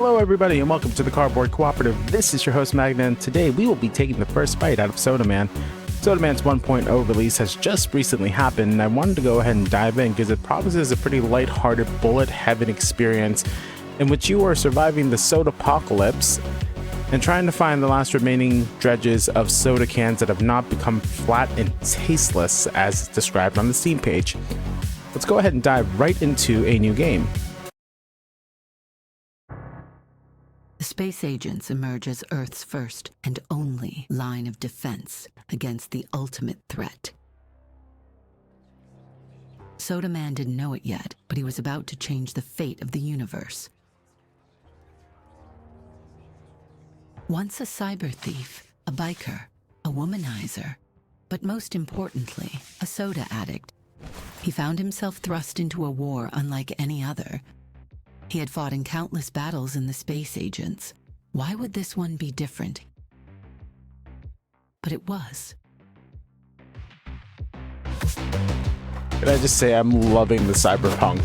Hello everybody and welcome to the Cardboard Cooperative. This is your host Magna, and today we will be taking the first bite out of Sodaman. Sodaman's 1.0 release has just recently happened, and I wanted to go ahead and dive in because it promises a pretty lighthearted bullet heaven experience in which you are surviving the soda apocalypse and trying to find the last remaining dredges of soda cans that have not become flat and tasteless as described on the Steam page. Let's go ahead and dive right into a new game. The space agents emerge as Earth's first and only line of defense against the ultimate threat. Sodaman didn't know it yet, but he was about to change the fate of the universe. Once a cyber thief, a biker, a womanizer, but most importantly, a soda addict, he found himself thrust into a war unlike any other. He had fought in countless battles in the space agents. Why would this one be different? But it was. Can I just say I'm loving the cyberpunk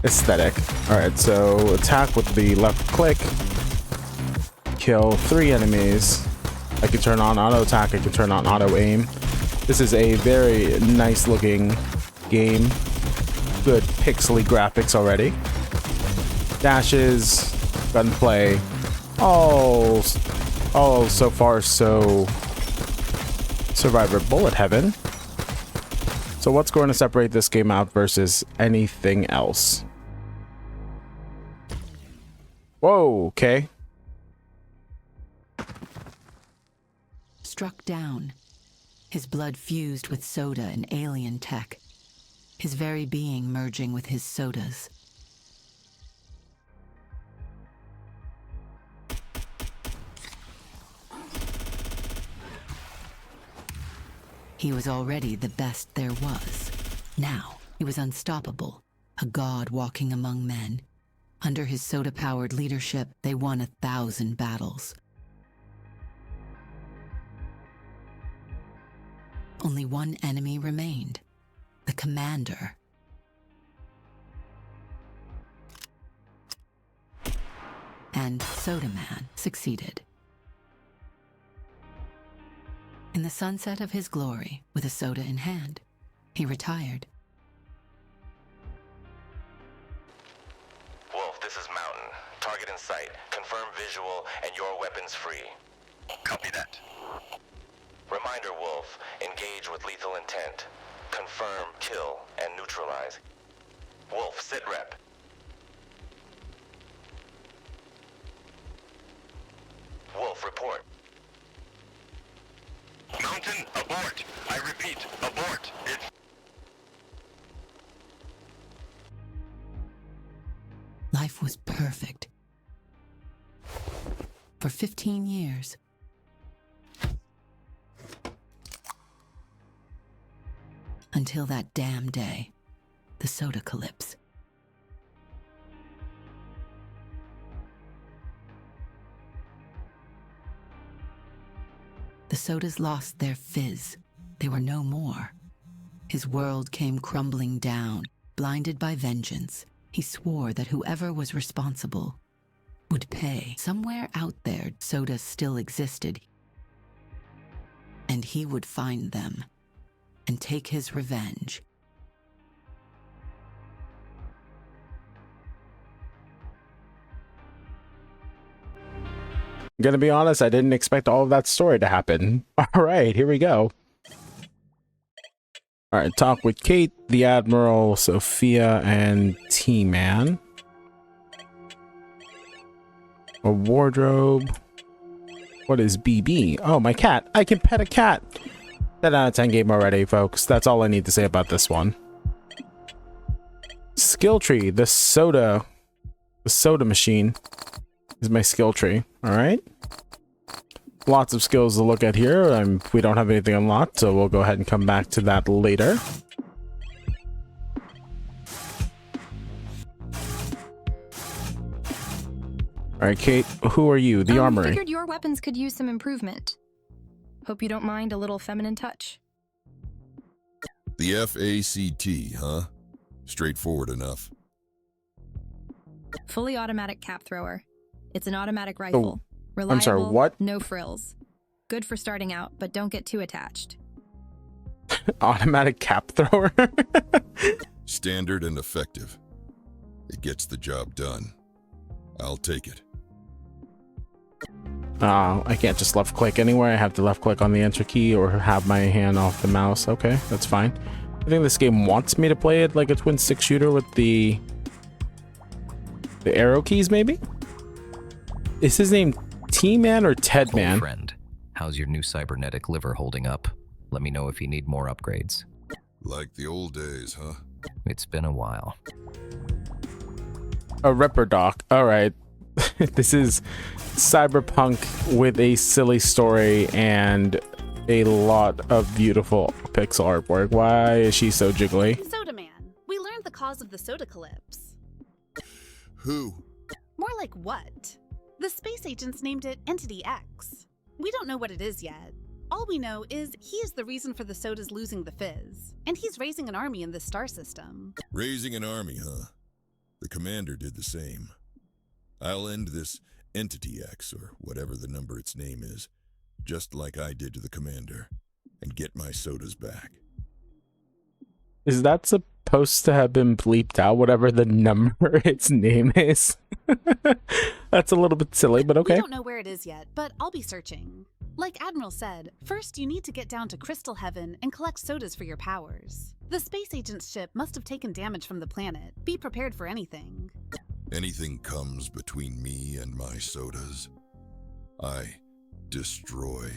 aesthetic. Alright, so attack with the left click. Kill 3 enemies. I can turn on auto attack, I can turn on auto aim. This is a very nice looking game. Good pixely graphics already. Dashes, gunplay, all so far so Survivor Bullet Heaven. So what's going to separate this game out versus anything else? Whoa, okay. Struck down, his blood fused with soda and alien tech, his very being merging with his sodas. He was already the best there was. Now, he was unstoppable, a god walking among men. Under his soda-powered leadership, they won 1,000 battles. Only one enemy remained, the commander. And Sodaman succeeded. In the sunset of his glory, with a soda in hand, he retired. Wolf, this is Mountain. Target in sight. Confirm visual and your weapons free. Copy that. Reminder, Wolf. Engage with lethal intent. Confirm, kill, and neutralize. Wolf, sit rep. Wolf, report. Mountain, abort. I repeat, abort. Life was perfect. For 15 years. Until that damn day, the soda-calypse. The sodas lost their fizz. They were no more. His world came crumbling down, blinded by vengeance. He swore that whoever was responsible would pay. Somewhere out there, sodas still existed. And he would find them and take his revenge. I'm gonna be honest, I didn't expect all of that story to happen. Alright, here we go. Alright, talk with Kate, the Admiral, Sophia, and T-Man. A wardrobe. What is BB? Oh, my cat. I can pet a cat. 10 out of 10 game already, folks. That's all I need to say about this one. Skill tree. The soda machine is my skill tree. Alright. Lots of skills to look at here. We don't have anything unlocked, so we'll go ahead and come back to that later. Alright, Kate, who are you? The armory. Figured your weapons could use some improvement. Hope you don't mind a little feminine touch. The FACT, huh? Straightforward enough. Fully automatic cap thrower. It's an automatic rifle. Reliable, I'm sorry, what? No frills. Good for starting out, but don't get too attached. Automatic cap thrower? Standard and effective. It gets the job done. I'll take it. I can't just left click anywhere. I have to left click on the enter key or have my hand off the mouse. Okay, that's fine. I think this game wants me to play it like a twin stick shooter with the arrow keys, maybe? Is his name T-Man or Ted-Man? Old friend, how's your new cybernetic liver holding up? Let me know if you need more upgrades. Like the old days, huh? It's been a while. A Ripper Doc. All right. This is cyberpunk with a silly story and a lot of beautiful pixel artwork. Why is she so jiggly? Sodaman, we learned the cause of the sodacalypse. Who? More like what? The space agents named it Entity X. We don't know what it is yet. All we know is he is the reason for the sodas losing the fizz, and he's raising an army in this star system. Raising an army, huh? The commander did the same. I'll end this Entity X, or whatever the number its name is, just like I did to the commander, and get my sodas back. Is that supposed to have been bleeped out, whatever the number its name is? That's a little bit silly, but okay. We don't know where it is yet, but I'll be searching. Like Admiral said, first you need to get down to Crystal Heaven and collect sodas for your powers. The space agent's ship must have taken damage from the planet. Be prepared for anything. Anything comes between me and my sodas, I destroy.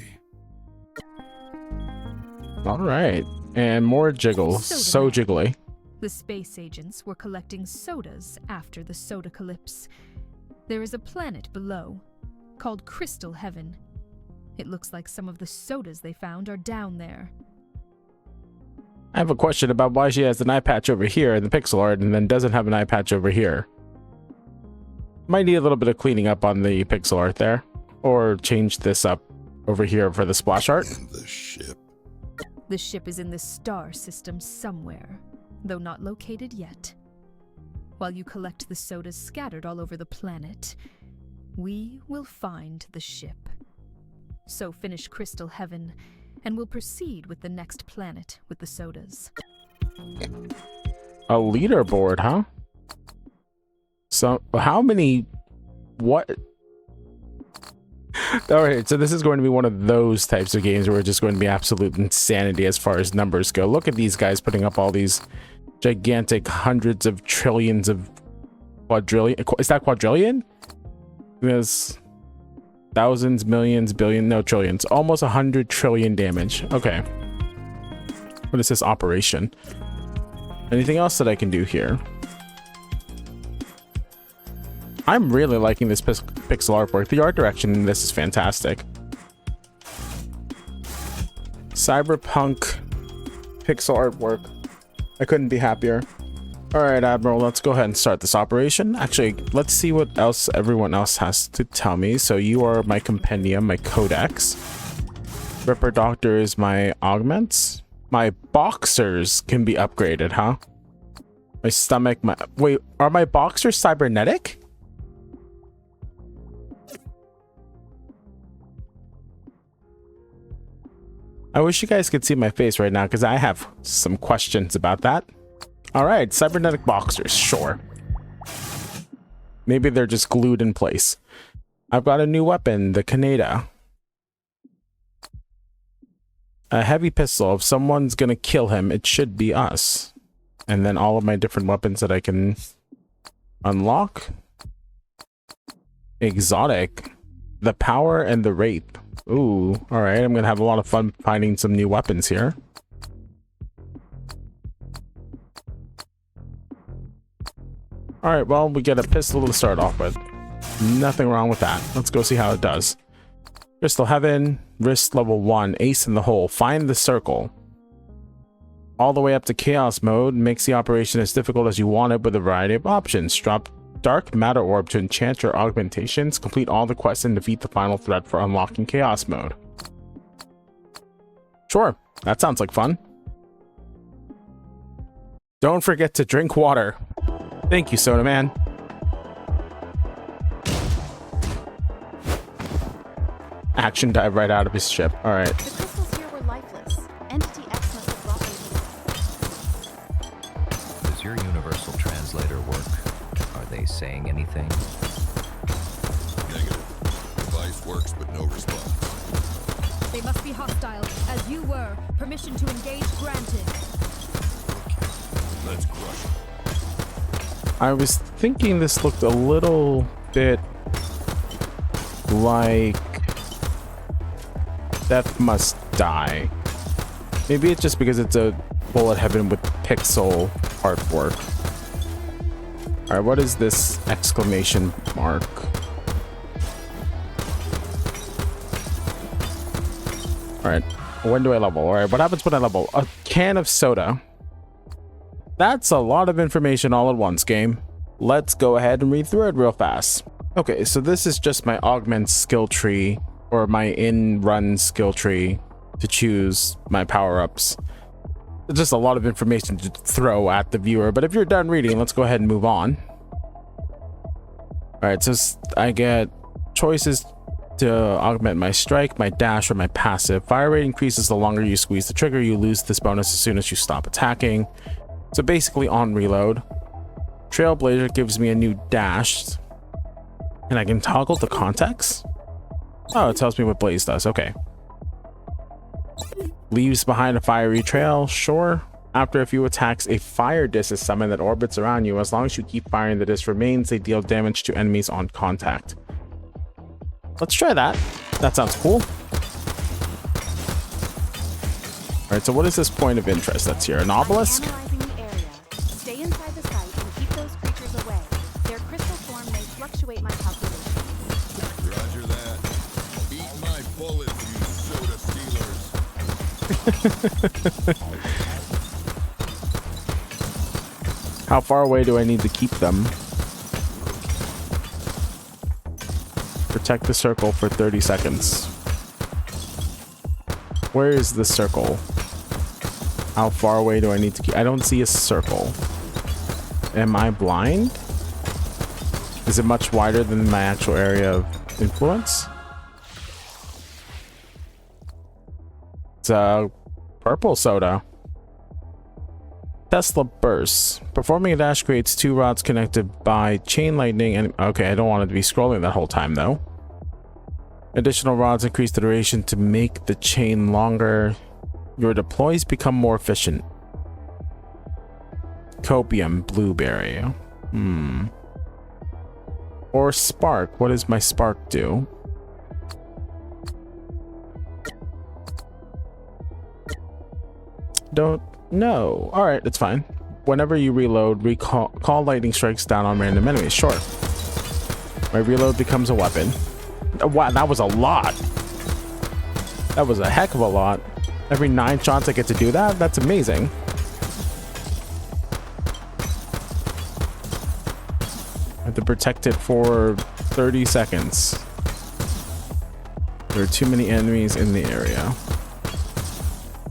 All right. And more jiggles. So jiggly. The space agents were collecting sodas after the sodacalypse. There is a planet below, called Crystal Heaven. It looks like some of the sodas they found are down there. I have a question about why she has an eye patch over here in the pixel art and then doesn't have an eye patch over here. Might need a little bit of cleaning up on the pixel art there. Or change this up over here for the splash art. And the ship. The ship is in the star system somewhere, though not located yet. While you collect the sodas scattered all over the planet, we will find the ship. So finish Crystal Heaven, and we'll proceed with the next planet with the sodas. A leaderboard, huh? So, how many... What? Alright, so this is going to be one of those types of games where it's just going to be absolute insanity as far as numbers go. Look at these guys putting up all these gigantic hundreds of trillions of quadrillion. Is that quadrillion? There's thousands, millions, billion, no, trillions. Almost 100 trillion damage. Okay. What is this operation? Anything else that I can do here? I'm really liking this pixel artwork. The art direction in this is fantastic. Cyberpunk pixel artwork. I couldn't be happier. Alright, Admiral, let's go ahead and start this operation. Actually, let's see what else everyone else has to tell me. So you are my compendium, my codex. Ripper Doctor is my augments. My boxers can be upgraded, huh? My stomach, my... Wait, are my boxers cybernetic? I wish you guys could see my face right now because I have some questions about that. All right, cybernetic boxers, sure. Maybe they're just glued in place. I've got a new weapon, the Canada. A heavy pistol. If someone's gonna kill him, it should be us. And then all of my different weapons that I can unlock. Exotic. The power and the wraith. Ooh, all right. I'm gonna have a lot of fun finding some new weapons here. All right, well, we get a pistol to start off with. Nothing wrong with that. Let's go see how it does. Crystal Heaven, wrist level 1, ace in the hole, find the circle. All the way up to chaos mode makes the operation as difficult as you want it with a variety of options. Drop dark matter orb to enchant your augmentations, complete all the quests, and defeat the final threat for unlocking chaos mode. Sure, that sounds like fun. Don't forget to drink water. Thank you, Sodaman. action dive right out of his ship. All right. The crystals here were lifeless. Entity X must have brought them here. Does your universal translator work? Are they saying anything? Negative. Device works, but no response. They must be hostile, as you were. Permission to engage granted. Let's crush them. I was thinking this looked a little bit like Death Must Die. Maybe it's just because it's a bullet heaven with pixel artwork. All right, what is this exclamation mark? All right, when do I level? All right, what happens when I level? A can of soda. That's a lot of information all at once, game. Let's go ahead and read through it real fast. Okay, so this is just my augment skill tree, or my in-run skill tree to choose my power-ups. It's just a lot of information to throw at the viewer, but if you're done reading, let's go ahead and move on. All right, so I get choices to augment my strike, my dash, or my passive. Fire rate increases the longer you squeeze the trigger. You lose this bonus as soon as you stop attacking. So basically on reload. Trailblazer gives me a new dash. And I can toggle the context? Oh, it tells me what Blaze does. Okay. Leaves behind a fiery trail. Sure. After a few attacks, a fire disc is summoned that orbits around you. As long as you keep firing, the disc remains. They deal damage to enemies on contact. Let's try that. That sounds cool. All right, so what is this point of interest that's here? An obelisk? Analyzing the area. Stay inside the site and keep those creatures away. Their crystal form may fluctuate my calculations. Roger that. Eat my bullets, you soda stealers. How far away do I need to keep them? Protect the circle for 30 seconds. Where is the circle? How far away do I need to keep? I don't see a circle. Am I blind? Is it much wider than my actual area of influence? It's a purple soda. Tesla bursts. Performing a dash creates 2 rods connected by chain lightning and okay, I don't want it to be scrolling that whole time though. Additional rods increase the duration to make the chain longer. Your deploys become more efficient. Copium blueberry. Or spark. What does my spark do? Don't know. All right, it's fine. Whenever you reload, call lightning strikes down on random enemies. Sure. My reload becomes a weapon. Wow, that was a lot. That was a heck of a lot. Every 9 shots I get to do that? That's amazing. I have to protect it for 30 seconds. There are too many enemies in the area.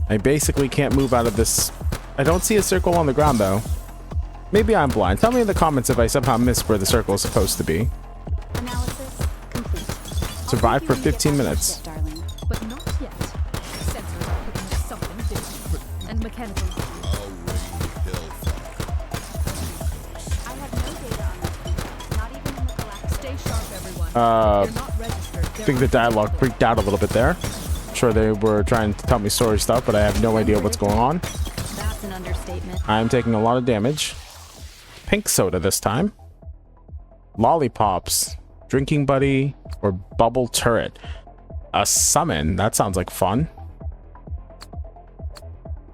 I basically can't move out of this. I don't see a circle on the ground though. Maybe I'm blind. Tell me in the comments if I somehow missed where the circle is supposed to be. Analysis complete. Survive for 15 minutes. Darling. But not yet. Sensors are picking up something different. And mechanical. I'll rain hellfire. I have no data on this. Not even in the galactic. Stay sharp, everyone. I They're not registered. think the dialogue freaked out a little bit there. Sure, they were trying to tell me story stuff, but I have no idea what's going on. That's an understatement. I'm taking a lot of damage. Pink soda this time. Lollipops. Drinking buddy or bubble turret. A summon. That sounds like fun.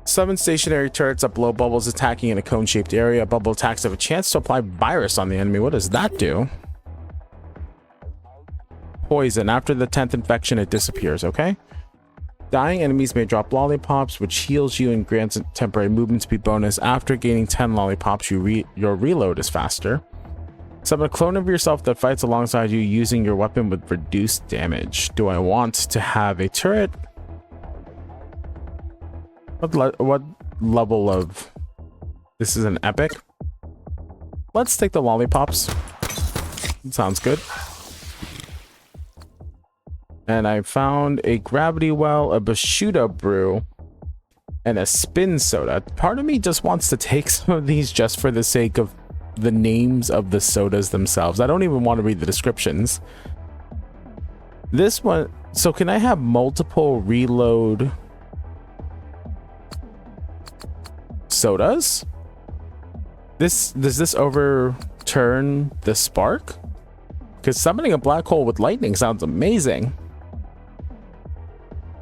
7 stationary turrets that blow bubbles attacking in a cone-shaped area. Bubble attacks have a chance to apply virus on the enemy. What does that do? Poison. After the 10th infection, it disappears, okay? Dying enemies may drop lollipops, which heals you and grants temporary movement speed bonus. After gaining 10 lollipops, your reload is faster. Summon a clone of yourself that fights alongside you using your weapon with reduced damage. Do I want to have a turret? What level of... This is an epic? Let's take the lollipops. Sounds good. And I found a gravity well, a Bashuda brew, and a spin soda. Part of me just wants to take some of these just for the sake of the names of the sodas themselves. I don't even want to read the descriptions. This one, so can I have multiple reload sodas? Does this overturn the spark? Because summoning a black hole with lightning sounds amazing.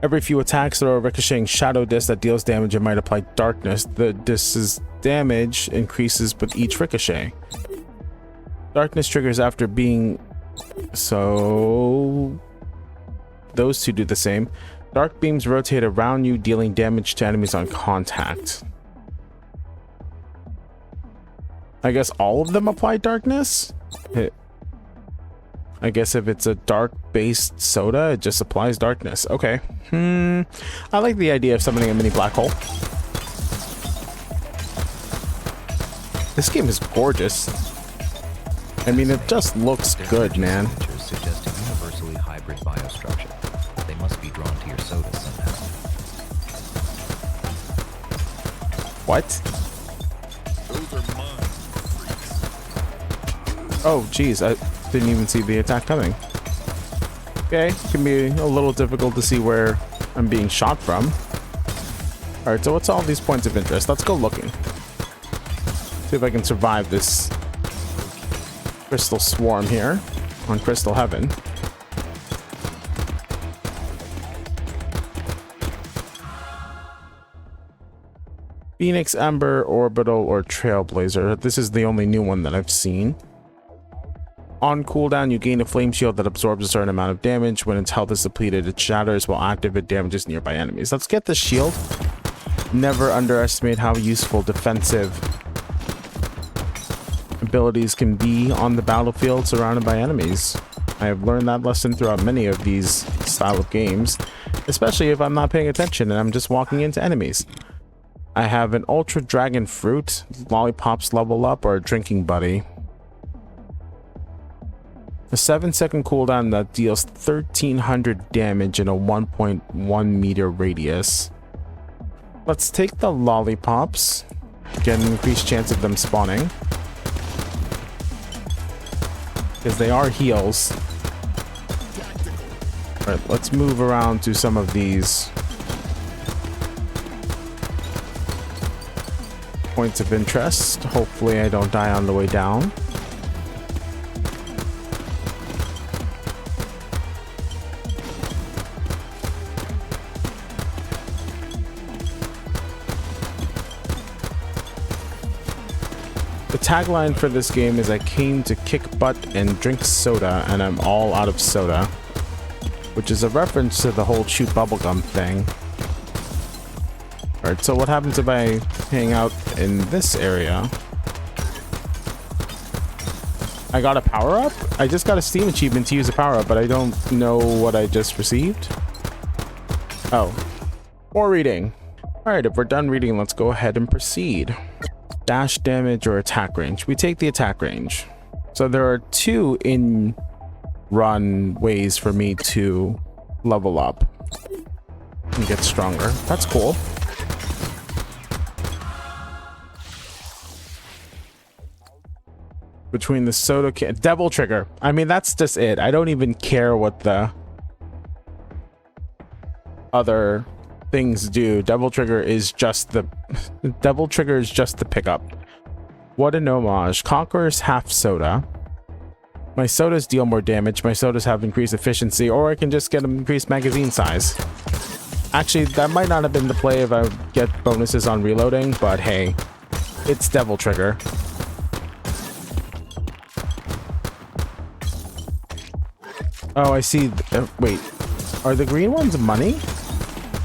Every few attacks throw a ricocheting shadow disc that deals damage and might apply darkness. The disc's damage increases with each ricochet. Darkness triggers after being... So... Those two do the same. Dark beams rotate around you, dealing damage to enemies on contact. I guess all of them apply darkness? I guess if it's a dark-based soda, it just applies darkness. Okay. I like the idea of summoning a mini black hole. This game is gorgeous. I mean, it just looks good, man. Suggest a universally hybrid biostructure. They must be drawn to your soda somehow. What? Those are mine. Oh, geez, I didn't even see the attack coming. Okay, it can be a little difficult to see where I'm being shot from. Alright, so what's all these points of interest? Let's go looking. See if I can survive this crystal swarm here on Crystal Heaven. Phoenix, Ember, Orbital, or Trailblazer. This is the only new one that I've seen. On cooldown, you gain a flame shield that absorbs a certain amount of damage. When its health is depleted, it shatters while active. It damages nearby enemies. Let's get the shield. Never underestimate how useful defensive abilities can be on the battlefield surrounded by enemies. I have learned that lesson throughout many of these style of games, especially if I'm not paying attention and I'm just walking into enemies. I have an Ultra Dragon Fruit, Lollipops level up, or a Drinking Buddy. A 7-second cooldown that deals 1300 damage in a 1.1 meter radius. Let's take the Lollipops. Get an increased chance of them spawning, because they are heals. Alright, let's move around to some of these points of interest. Hopefully I don't die on the way down. The tagline for this game is I came to kick butt and drink soda, and I'm all out of soda, which is a reference to the whole chew bubblegum thing. Alright, so what happens if I hang out in this area? I got a power-up? I just got a Steam achievement to use a power-up, but I don't know what I just received. Oh, more reading. Alright, if we're done reading, let's go ahead and proceed. Dash damage or attack range. We take the attack range. So there are two in-run ways for me to level up and get stronger. That's cool. Between the soda can Devil Trigger. I mean, that's just it. I don't even care what the other things do. Devil Trigger is just the pickup. What an homage. Conqueror's half soda. My sodas deal more damage. My sodas have increased efficiency, or I can just get an increased magazine size. Actually, that might not have been the play if I get bonuses on reloading, but hey, it's Devil Trigger. Oh, I see. Wait, are the green ones money?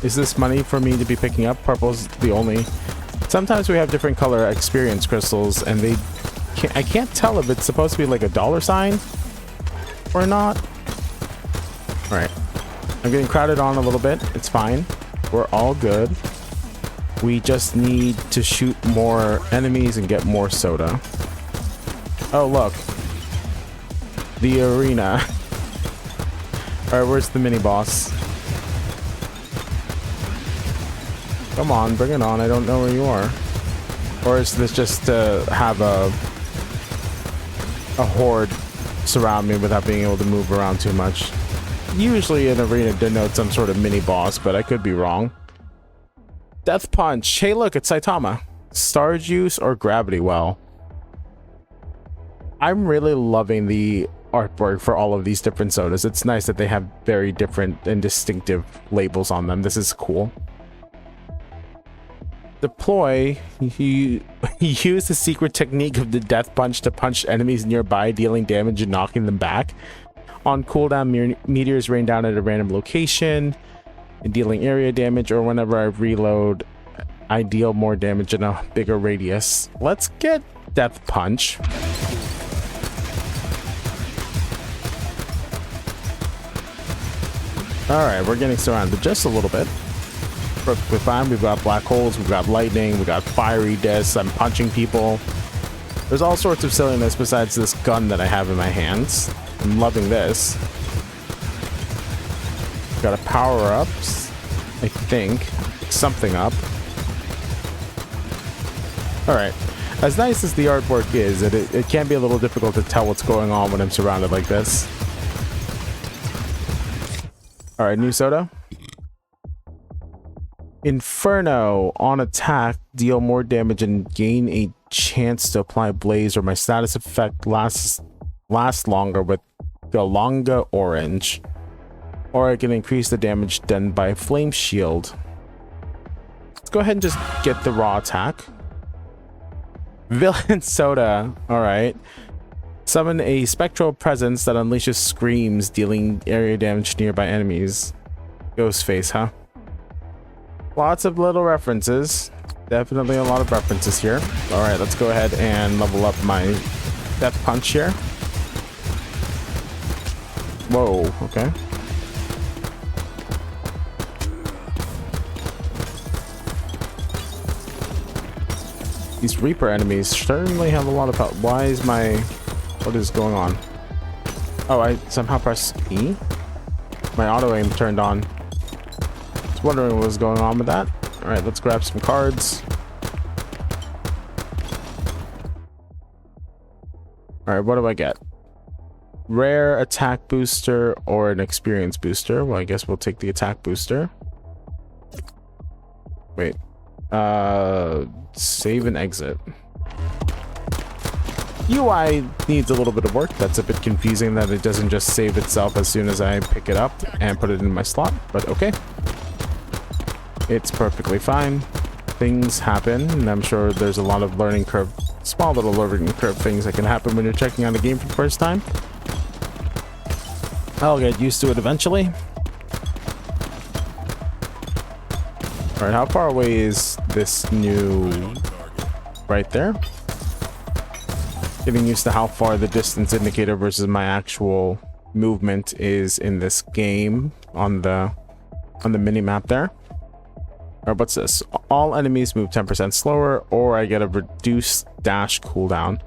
Is this money for me to be picking up? Purple's the only. Sometimes we have different color experience crystals, and I can't tell if it's supposed to be like a $sign or not. All right, I'm getting crowded on a little bit. It's fine. We're all good. We just need to shoot more enemies and get more soda. Oh, look. The arena. Alright, where's the mini boss? Come on, bring it on. I don't know where you are. Or is this just to have a horde surround me without being able to move around too much? Usually an arena denotes some sort of mini boss, but I could be wrong. Death Punch. Hey, look, it's Saitama. Star Juice or Gravity Well. I'm really loving the artwork for all of these different sodas. It's nice that they have very different and distinctive labels on them. This is cool. Deploy. You use the secret technique of the Death Punch to punch enemies nearby, dealing damage and knocking them back. On cooldown, meteors rain down at a random location, dealing area damage, or whenever I reload, I deal more damage in a bigger radius. Let's get Death Punch. Alright, we're getting surrounded just a little bit. Perfectly fine. We've got black holes, we've got lightning, we've got fiery discs, I'm punching people. There's all sorts of silliness besides this gun that I have in my hands. I'm loving this. Got a power-ups, I think. Something up. Alright. As nice as the artwork is, it can be a little difficult to tell what's going on when I'm surrounded like this. Alright, new soda. Inferno. On attack, deal more damage and gain a chance to apply blaze, or my status effect lasts longer with Galanga Orange. Or I can increase the damage done by Flame Shield. Let's go ahead and just get the raw attack. Villain Soda. Alright. Summon a spectral presence that unleashes screams, dealing area damage to nearby enemies. Ghostface, huh? Lots of little references. Definitely a lot of references here. Alright, let's go ahead and level up my Death Punch here. Whoa, okay. These Reaper enemies certainly have a lot of help. Why is my... What is going on? Oh, I somehow pressed E? My auto aim turned on. I was wondering what was going on with that. Alright, let's grab some cards. Alright, what do I get? Rare attack booster or an experience booster. Well, I guess we'll take the attack booster. Wait. Save and exit. UI needs a little bit of work. That's a bit confusing that it doesn't just save itself as soon as I pick it up and put it in my slot, but okay. It's perfectly fine. Things happen, and I'm sure there's a lot of learning curve, small little learning curve things that can happen when you're checking out a game for the first time. I'll get used to it eventually. Alright, how far away is this new... Right there? Getting used to how far the distance indicator versus my actual movement is in this game on the mini-map there. Or what's this? All enemies move 10% slower, or I get a reduced dash cooldown.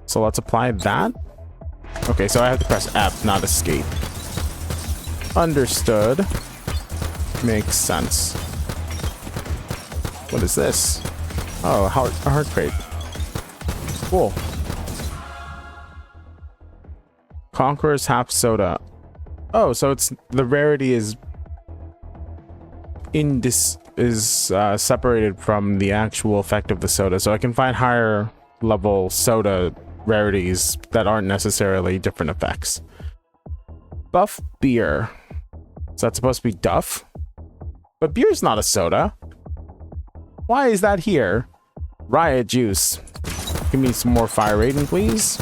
So let's apply that. Okay, so I have to press F, not escape. Understood. Makes sense. What is this? Oh, a heart crate. Cool. Conqueror's half soda. Oh, so it's the rarity is separated from the actual effect of the soda, so I can find higher level soda rarities that aren't necessarily different effects. Buff beer. Is that supposed to be Duff? But beer's not a soda. Why is that here? Riot juice. Give me some more fire rating, please.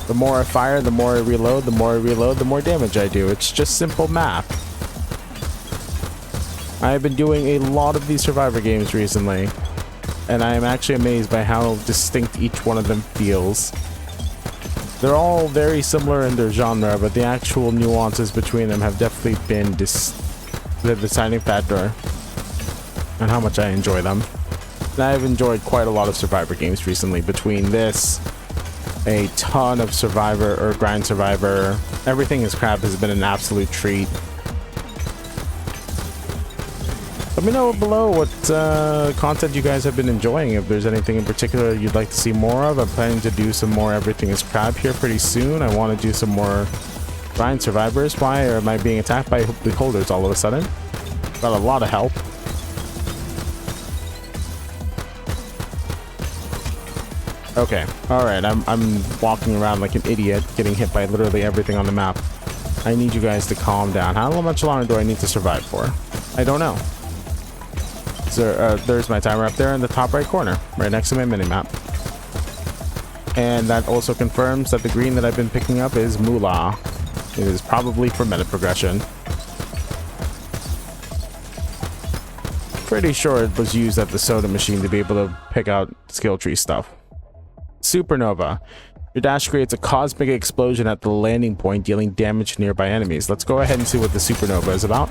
The more I fire, the more I reload. The more I reload, the more damage I do. It's just simple math. I have been doing a lot of these Survivor games recently, and I am actually amazed by how distinct each one of them feels. They're all very similar in their genre, but the actual nuances between them have definitely been the deciding factor on how much I enjoy them. And I've enjoyed quite a lot of Survivor games recently, between this a ton of survivor or grind survivor. Everything is crap has been an absolute treat. Let me know below what content you guys have been enjoying. If there's anything in particular you'd like to see more of. I'm planning to do some more Everything is Crab here pretty soon. I want to do some more grind survivors. Why am I being attacked by beholders all of a sudden? Got a lot of help. Okay, alright, I'm walking around like an idiot, getting hit by literally everything on the map. I need you guys to calm down. How much longer do I need to survive for? I don't know. So, there's my timer up there in the top right corner, right next to my minimap. And that also confirms that the green that I've been picking up is Moolah. It is probably for meta progression. Pretty sure it was used at the soda machine to be able to pick out skill tree stuff. Supernova. Your dash creates a cosmic explosion at the landing point, dealing damage to nearby enemies. Let's go ahead and see what the supernova is about.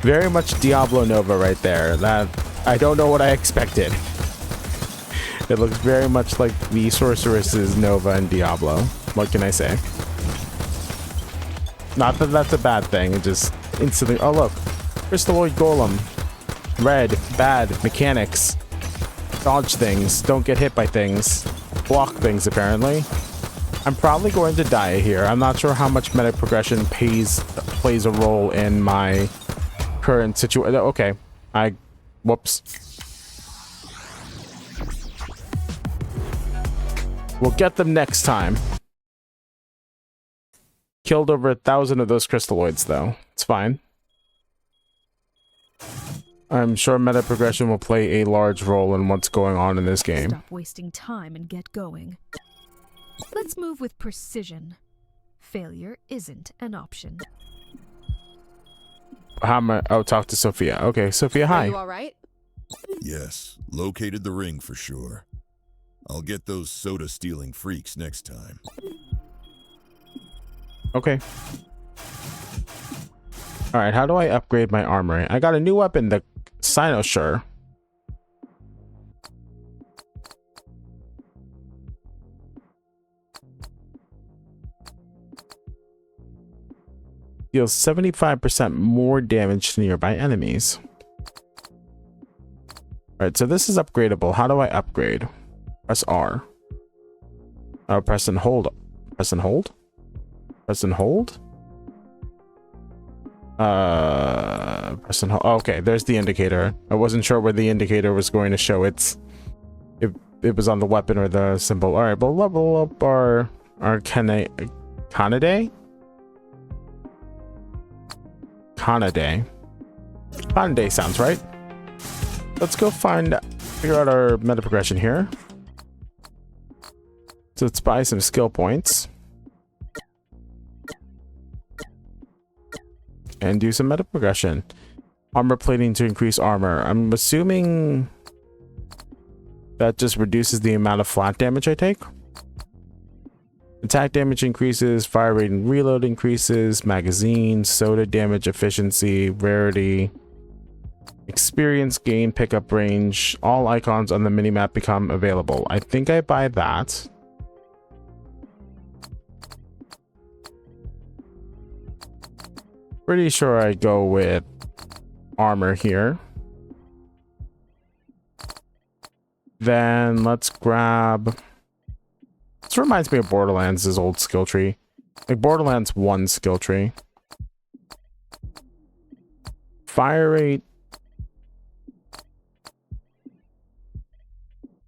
Very much Diablo Nova right there. That I don't know what I expected. It looks very much like the sorceress's Nova in Diablo. What can I say? Not that that's a bad thing. It just instantly. Oh look, crystalloid golem. Red, bad mechanics. Dodge things. Don't get hit by things. Block things apparently. I'm probably going to die here. I'm not sure how much meta progression plays a role in my current situation. Okay, whoops. We'll get them next time. Killed over 1,000 of those crystalloids though. It's fine. I'm sure meta progression will play a large role in what's going on in this game. Stop wasting time and get going. Let's move with precision. Failure isn't an option. How am I? Oh, talk to Sophia. Okay, Sophia, hi. Are you all right? Yes, located the ring for sure. I'll get those soda stealing freaks next time. Okay. Alright, how do I upgrade my armory? I got a new weapon, the Cynosure. Deals 75% more damage to nearby enemies. Alright, so this is upgradable. How do I upgrade? Press R. Oh, press and hold. Press and hold? Press and hold? Press and hold. Oh, okay, there's the indicator. I wasn't sure where the indicator was going to show its... If it was on the weapon or the symbol. Alright, we'll level up our Canidae? Canidae sounds right. Let's go figure out our meta progression here. So let's buy some skill points. And do some meta progression. Armor plating to increase armor. I'm assuming that just reduces the amount of flat damage I take. Attack damage increases, fire rate and reload increases, magazine, soda damage efficiency, rarity, experience gain, pickup range. All icons on the minimap become available. I think I buy that. Pretty sure I go with armor here. Then let's grab... This reminds me of Borderlands' old skill tree. Like Borderlands 1 skill tree. Fire rate.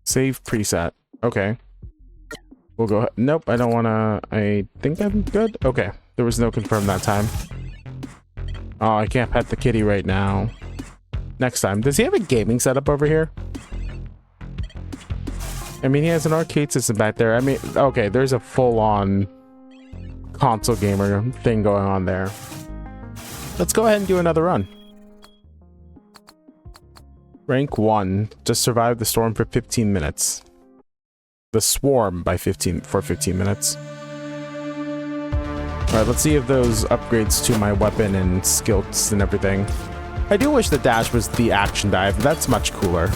Save preset. Okay. We'll go... Nope, I don't want to... I think I'm good. Okay. There was no confirm that time. Oh, I can't pet the kitty right now. Next time. Does he have a gaming setup over here? I mean, he has an arcade system back there. I mean, okay, there's a full-on console gamer thing going on there. Let's go ahead and do another run. Rank 1. Just survive the storm for 15 minutes. The swarm for 15 minutes. Alright, let's see if those upgrades to my weapon and skills and everything. I do wish the dash was the action dive. That's much cooler.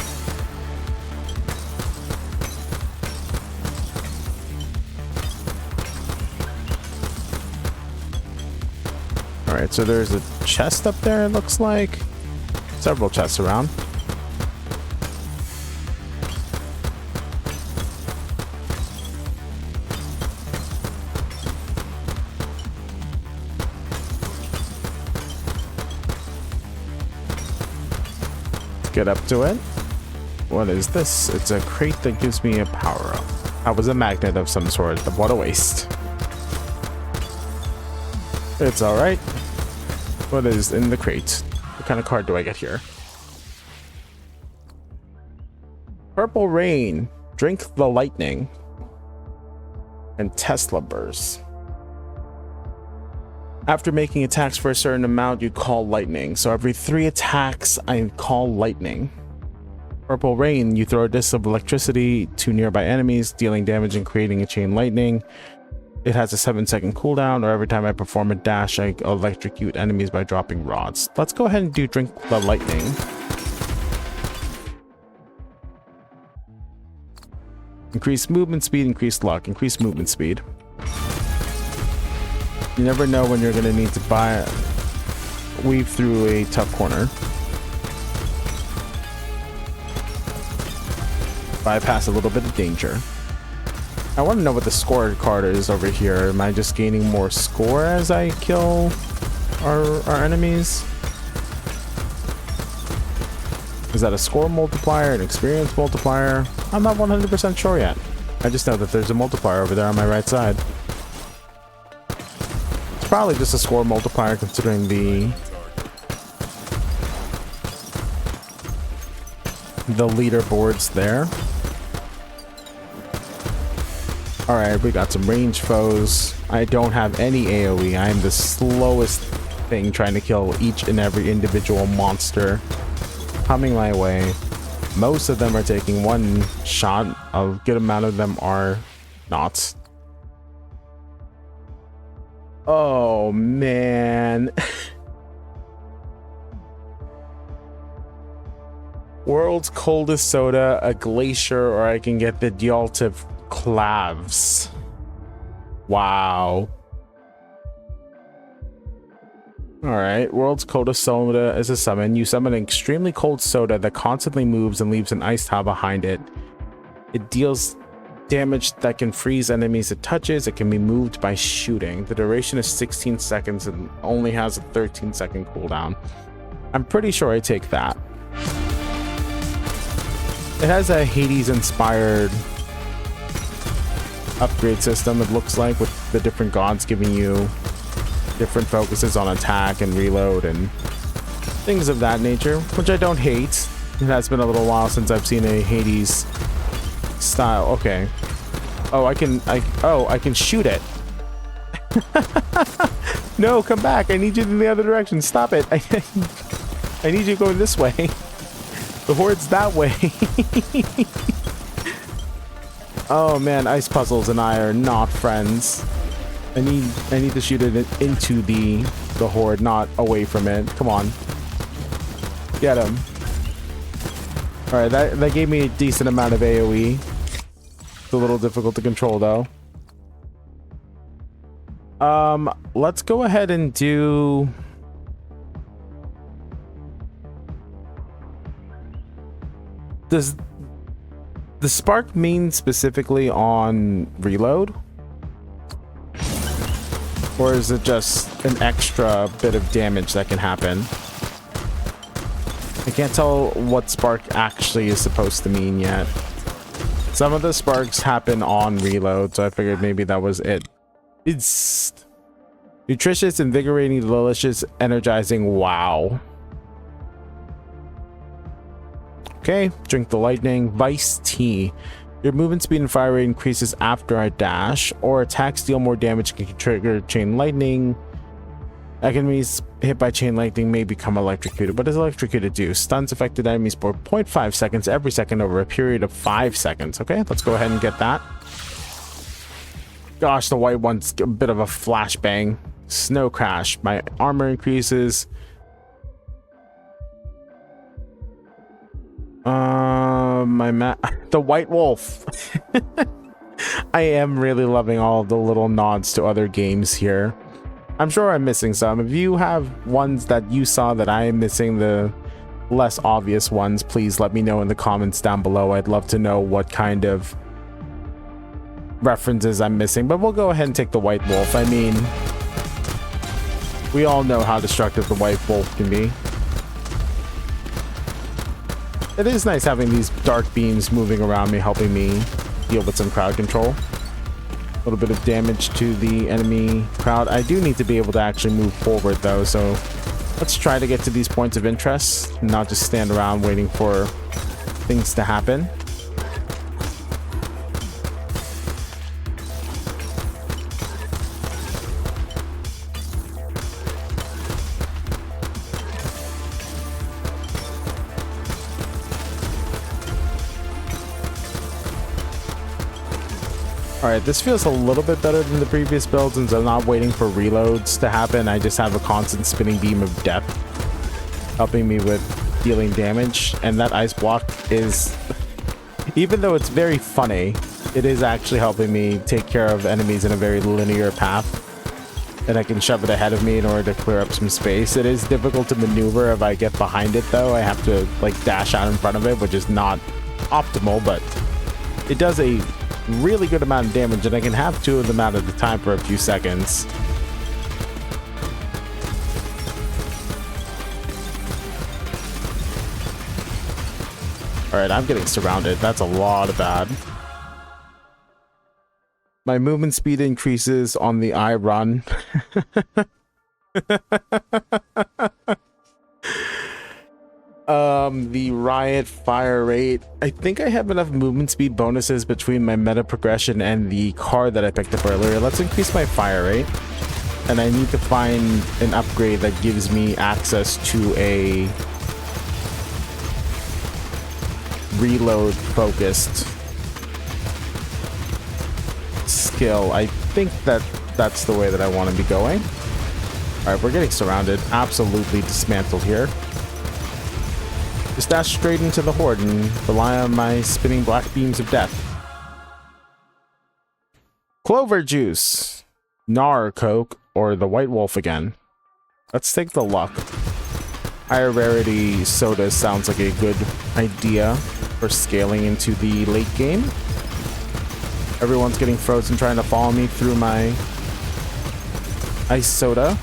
Alright, so there's a chest up there, it looks like. Several chests around. Get up to it. What is this? It's a crate that gives me a power up. That was a magnet of some sort. What a waste. It's alright. What is in the crate? What kind of card do I get here? Purple Rain. Drink the Lightning. And Tesla Burst. After making attacks for a certain amount, you call lightning. So every 3 attacks, I call lightning. Purple Rain, you throw a disc of electricity to nearby enemies, dealing damage and creating a chain lightning. It has a 7-second cooldown, or every time I perform a dash, I electrocute enemies by dropping rods. Let's go ahead and do Drink the Lightning. Increase movement speed, increase luck, increase movement speed. You never know when you're going to need to weave through a tough corner. Bypass a little bit of danger. I want to know what the score card is over here. Am I just gaining more score as I kill our enemies? Is that a score multiplier, an experience multiplier? I'm not 100% sure yet. I just know that there's a multiplier over there on my right side. It's probably just a score multiplier considering the leaderboards there. Alright, we got some range foes. I don't have any AoE. I am the slowest thing trying to kill each and every individual monster coming my way. Most of them are taking one shot. A good amount of them are not. Oh man. World's coldest soda, a glacier, or I can get the Dialtive Claves. Wow. Alright, world's coldest soda is a summon. You summon an extremely cold soda that constantly moves and leaves an ice tile behind it. It deals damage that can freeze enemies it touches. It can be moved by shooting. The duration is 16 seconds and only has a 13-second cooldown. I'm pretty sure I take that. It has a Hades-inspired upgrade system, it looks like, with the different gods giving you different focuses on attack and reload and things of that nature, which I don't hate. It has been a little while since I've seen a Hades style. Okay. Oh, I can shoot it. No, come back. I need you in the other direction. Stop it. I need you going this way. The horde's that way. Oh man, ice puzzles and I are not friends. I need to shoot it into the horde, not away from it. Come on. Get him. Alright, that gave me a decent amount of AoE. It's a little difficult to control though. Let's go ahead and do... Does the spark mean specifically on reload? Or is it just an extra bit of damage that can happen? I can't tell what spark actually is supposed to mean yet. Some of the sparks happen on reload, so I figured maybe that was it. It's nutritious, invigorating, delicious, energizing. Wow. Okay, drink the lightning. Vice tea. Your movement speed and fire rate increases after I dash, or attacks deal more damage can trigger chain lightning. Enemies hit by chain lightning may become electrocuted. What does electrocuted do? Stuns affected enemies for 0.5 seconds every second over a period of 5 seconds. Okay, let's go ahead and get that. Gosh, the white one's a bit of a flashbang. Snow crash. My armor increases. The white wolf. I am really loving all of the little nods to other games here. I'm sure I'm missing some. If you have ones that you saw that I am missing, the less obvious ones, please let me know in the comments down below. I'd love to know what kind of references I'm missing, but we'll go ahead and take the white wolf. I mean, we all know how destructive the white wolf can be. It is nice having these dark beams moving around me, helping me deal with some crowd control. A little bit of damage to the enemy crowd. I do need to be able to actually move forward though, so let's try to get to these points of interest and not just stand around waiting for things to happen. Alright, this feels a little bit better than the previous build since I'm not waiting for reloads to happen. I just have a constant spinning beam of death helping me with dealing damage. And that ice block is, even though it's very funny, it is actually helping me take care of enemies in a very linear path. And I can shove it ahead of me in order to clear up some space. It is difficult to maneuver if I get behind it though. I have to like dash out in front of it, which is not optimal, but it does a really good amount of damage, and I can have two of them out at a time for a few seconds. Alright, I'm getting surrounded. That's a lot of bad. My movement speed increases on the I run. The riot fire rate. I think I have enough movement speed bonuses between my meta progression and the car that I picked up earlier. Let's increase my fire rate. And I need to find an upgrade that gives me access to a reload focused skill. I think that's the way that I want to be going. Alright, we're getting surrounded. Absolutely dismantled here. Just dash straight into the horde and rely on my spinning black beams of death. Clover juice, Gnar Coke, or the white wolf again. Let's take the luck. Higher rarity soda sounds like a good idea for scaling into the late game. Everyone's getting frozen trying to follow me through my ice soda,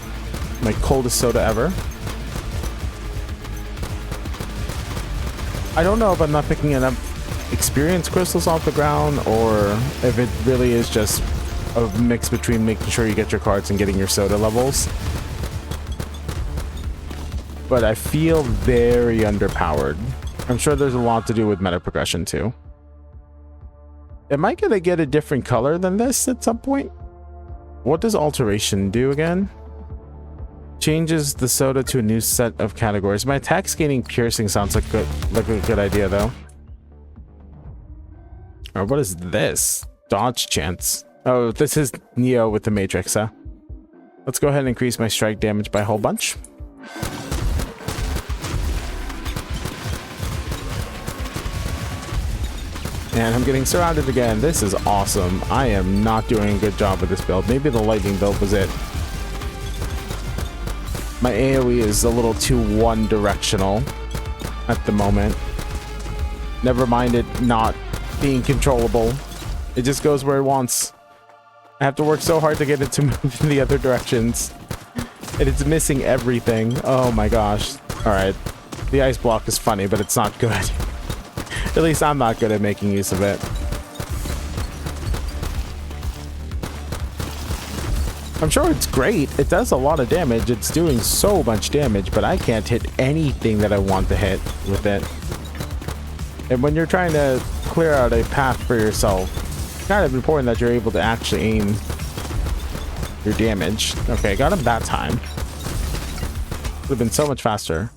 my coldest soda ever. I don't know if I'm not picking enough experience crystals off the ground or if it really is just a mix between making sure you get your cards and getting your soda levels. But I feel very underpowered. I'm sure there's a lot to do with meta progression too. Am I gonna get a different color than this at some point? What does alteration do again? Changes the soda to a new set of categories. My attack gaining piercing sounds like a good idea though. Or what is this? Dodge chance. Oh, this is Neo with the Matrix, huh? Let's go ahead and increase my strike damage by a whole bunch. And I'm getting surrounded again. This is awesome. I am not doing a good job with this build. Maybe the lightning build was it. My AoE is a little too one-directional at the moment. Never mind it not being controllable. It just goes where it wants. I have to work so hard to get it to move in the other directions. And it's missing everything. Oh my gosh. Alright. The ice block is funny, but it's not good. At least I'm not good at making use of it. I'm sure it's great. It does a lot of damage. It's doing so much damage, but I can't hit anything that I want to hit with it. And when you're trying to clear out a path for yourself, it's kind of important that you're able to actually aim your damage. Okay, got him that time. Would have been so much faster.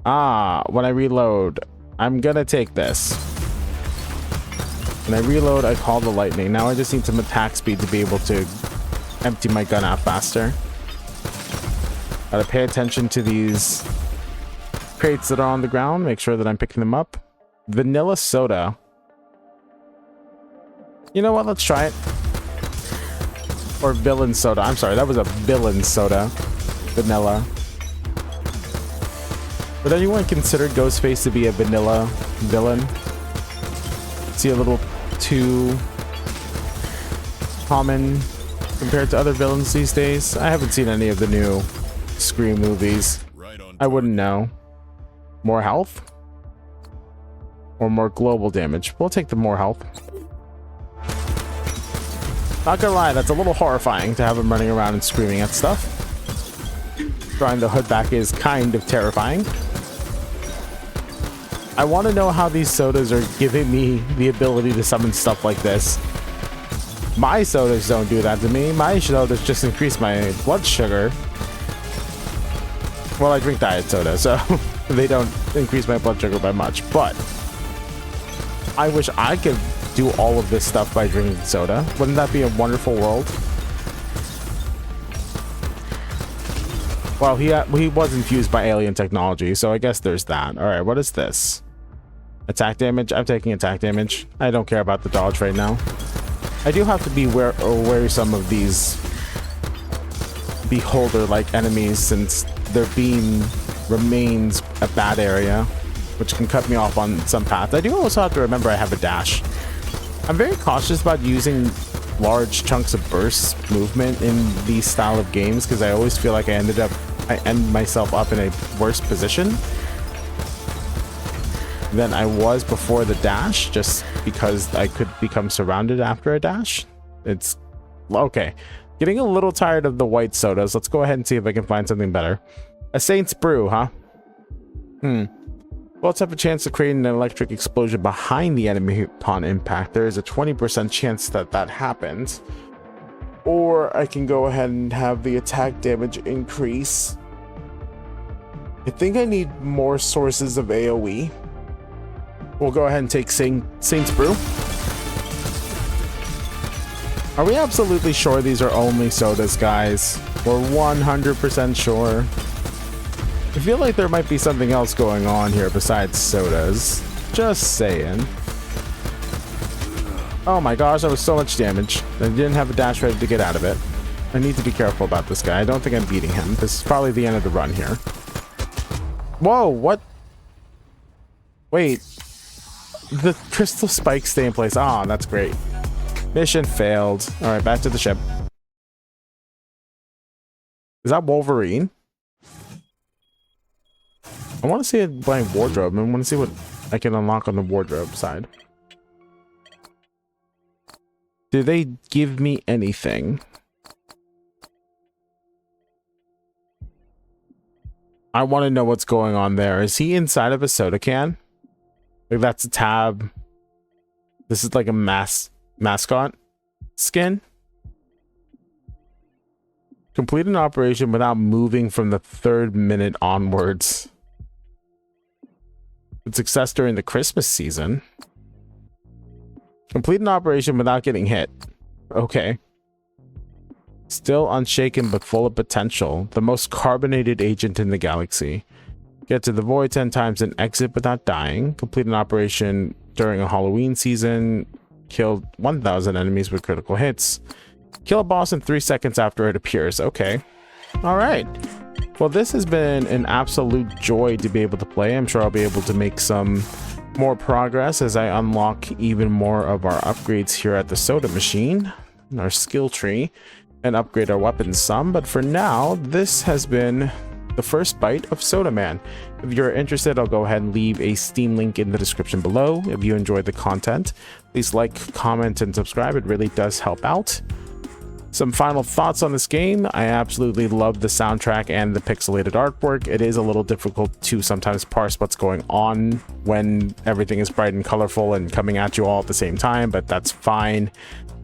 Ah, when I reload, I'm gonna take this. When I reload, I call the lightning. Now I just need some attack speed to be able to empty my gun out faster. Gotta pay attention to these crates that are on the ground. Make sure that I'm picking them up. Vanilla soda. You know what? Let's try it. Or villain soda. I'm sorry, that was a villain soda. Vanilla. Would anyone consider Ghostface to be a vanilla villain? Is he a little too common compared to other villains these days? I haven't seen any of the new Scream movies. I wouldn't know. More health? Or more global damage? We'll take the more health. Not gonna lie, that's a little horrifying to have him running around and screaming at stuff. Drawing the hood back is kind of terrifying. I want to know how these sodas are giving me the ability to summon stuff like this. My sodas don't do that to me. My sodas just increase my blood sugar. Well, I drink diet soda, so they don't increase my blood sugar by much. But I wish I could do all of this stuff by drinking soda. Wouldn't that be a wonderful world? Well, he was infused by alien technology, so I guess there's that. All right, what is this? Attack damage? I'm taking attack damage. I don't care about the dodge right now. I do have to be wary some of these beholder-like enemies, since their beam remains a bad area, which can cut me off on some paths. I do also have to remember I have a dash. I'm very cautious about using large chunks of burst movement in these style of games, because I always feel like I end myself up in a worse position than I was before the dash, just because I could become surrounded after a dash. It's okay. Getting a little tired of the white sodas. Let's go ahead and see if I can find something better. A Saint's Brew, huh? Bullets have a chance to create an electric explosion behind the enemy upon impact. There is a 20% chance that that happens. Or I can go ahead and have the attack damage increase. I think I need more sources of AoE. We'll go ahead and take Saint's Brew. Are we absolutely sure these are only sodas, guys? We're 100% sure. I feel like there might be something else going on here besides sodas. Just saying. Oh my gosh, that was so much damage. I didn't have a dash ready to get out of it. I need to be careful about this guy. I don't think I'm beating him. This is probably the end of the run here. Whoa, what? Wait. The crystal spikes stay in place. Ah, oh, that's great. Mission failed. All right, back to the ship. Is that Wolverine? I want to see a blank wardrobe. I want to see what I can unlock on the wardrobe side. Do they give me anything? I want to know what's going on there. Is he inside of a soda can? Like, that's a tab. This is like a mascot skin. Complete an operation without moving from the 3rd minute onwards. With success during the Christmas season. Complete an operation without getting hit. Okay. Still unshaken but full of potential. The most carbonated agent in the galaxy. Get to the void 10 times and exit without dying. Complete an operation during a Halloween season. Kill 1,000 enemies with critical hits. Kill a boss in 3 seconds after it appears. Okay. All right. Well, this has been an absolute joy to be able to play. I'm sure I'll be able to make some more progress as I unlock even more of our upgrades here at the soda machine, our skill tree, and upgrade our weapons some. But for now, this has been the first bite of Sodaman. If you're interested, I'll go ahead and leave a Steam link in the description below. If you enjoyed the content, please like, comment, and subscribe. It really does help out. Some final thoughts on this game. I absolutely love the soundtrack and the pixelated artwork. It is a little difficult to sometimes parse what's going on when everything is bright and colorful and coming at you all at the same time, but that's fine.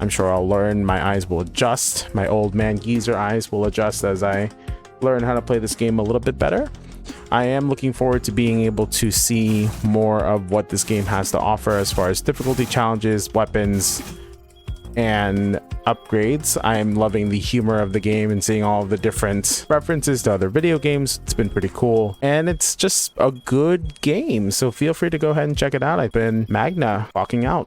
I'm sure I'll learn. My eyes will adjust. My old man geezer eyes will adjust as I learn how to play this game a little bit better. I am looking forward to being able to see more of what this game has to offer as far as difficulty challenges, weapons, and upgrades. I am loving the humor of the game and seeing all of the different references to other video games. It's been pretty cool, and it's just a good game, so feel free to go ahead and check it out. I've been Magna, walking out.